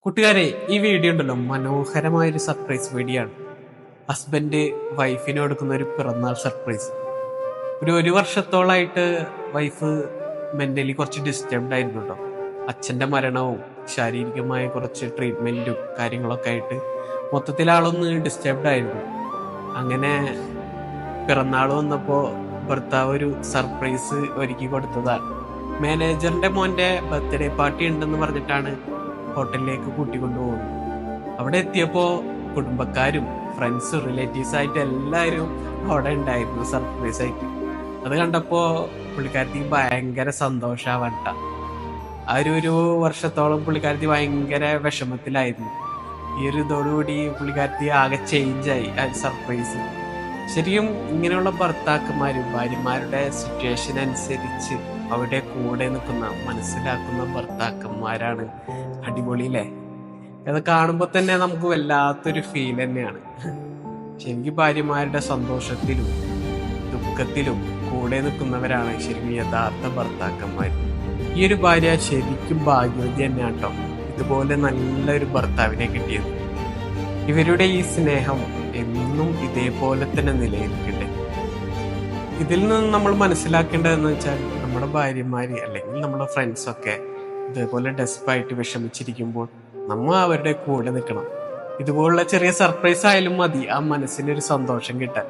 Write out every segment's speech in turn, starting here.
കൂട്ടുകാരെ, ഈ വീഡിയോ ഉണ്ടല്ലോ മനോഹരമായൊരു സർപ്രൈസ് വീഡിയോ ആണ്. ഹസ്ബൻഡ് വൈഫിന് കൊടുക്കുന്ന ഒരു പിറന്നാൾ സർപ്രൈസ്. ഒരു വർഷത്തോളായിട്ട് വൈഫ് മെന്റലി കുറച്ച് ഡിസ്റ്റർബ്ഡ് ആയിരുന്നു കേട്ടോ. അച്ഛന്റെ മരണവും ശാരീരികമായ കുറച്ച് ട്രീറ്റ്മെന്റും കാര്യങ്ങളൊക്കെ ആയിട്ട് മൊത്തത്തിൽ ആളൊന്ന് ഡിസ്റ്റർബ്ഡ് ആയിരുന്നു. അങ്ങനെ പിറന്നാൾ വന്നപ്പോ ഭർത്താവ് ഒരു സർപ്രൈസ് ഒരുക്കി കൊടുത്തതാണ്. മാനേജറിന്റെ മോന്റെ ബർത്ത്ഡേ പാർട്ടി ഉണ്ടെന്ന് പറഞ്ഞിട്ടാണ് ഹോട്ടലിലേക്ക് കൂട്ടിക്കൊണ്ടുപോകുന്നു. അവിടെ എത്തിയപ്പോ കുടുംബക്കാരും ഫ്രണ്ട്സും റിലേറ്റീവ്സ് ആയിട്ട് എല്ലാവരും അവിടെ ഉണ്ടായിരുന്നു സർപ്രൈസ് ആയിട്ട്. അത് കണ്ടപ്പോ പുള്ളിക്കാരത്തി ഭയങ്കര സന്തോഷാവണ്ട. ആ ഒരു വർഷത്തോളം പുള്ളിക്കാരത്തി ഭയങ്കര വിഷമത്തിലായിരുന്നു. ഈ ഒരു ഇതോടുകൂടി പുള്ളിക്കാരത്തി ആകെ ചേഞ്ചായി ആ സർപ്രൈസ്. ശരിക്കും ഇങ്ങനെയുള്ള ഭർത്താക്കന്മാരും ഭാര്യമാരുടെ സിറ്റുവേഷൻ അനുസരിച്ച് അവിടെ കൂടെ നിൽക്കുന്ന മനസ്സിലാക്കുന്ന ഭർത്താക്കന്മാരാണ് അടിപൊളിയില്ലേ. അത് കാണുമ്പോൾ തന്നെ നമുക്ക് വല്ലാത്തൊരു ഫീൽ തന്നെയാണ്. ശരിക്കും ഭാര്യമാരുടെ സന്തോഷത്തിലും ദുഃഖത്തിലും കൂടെ നിൽക്കുന്നവരാണ് ശരിക്കും യഥാർത്ഥ ഭർത്താക്കന്മാർ. ഈ ഒരു ഭാര്യ ശരിക്കും ഭാഗ്യവതി തന്നെയാണ് കേട്ടോ, ഇതുപോലെ നല്ലൊരു ഭർത്താവിനെ കിട്ടിയത്. ഇവരുടെ ഈ സ്നേഹം എന്നും ഇതേപോലെ തന്നെ നിലനിൽക്കട്ടെ. ഇതിൽ നിന്ന് നമ്മൾ മനസ്സിലാക്കേണ്ടതെന്ന് വെച്ചാൽ നമ്മുടെ ഭാര്യമാര് അല്ലെങ്കിൽ നമ്മുടെ ഫ്രണ്ട്സൊക്കെ ഇതേപോലെ ഡെസ്പായിട്ട് വിഷമിച്ചിരിക്കുമ്പോൾ നമ്മൾ അവരുടെ കൂടെ നിൽക്കണം. ഇതുപോലുള്ള ചെറിയ സർപ്രൈസ് ആയാലും മതി ആ മനസ്സിനൊരു സന്തോഷം കിട്ടാൻ.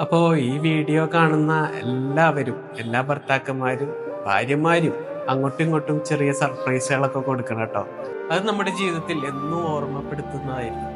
അപ്പോ ഈ വീഡിയോ കാണുന്ന എല്ലാവരും, എല്ലാ ഭർത്താക്കന്മാരും ഭാര്യമാരും അങ്ങോട്ടും ഇങ്ങോട്ടും ചെറിയ സർപ്രൈസുകളൊക്കെ കൊടുക്കണം കേട്ടോ. അത് നമ്മുടെ ജീവിതത്തിൽ എന്നും ഓർമ്മപ്പെടുത്തുന്നതായിരിക്കും.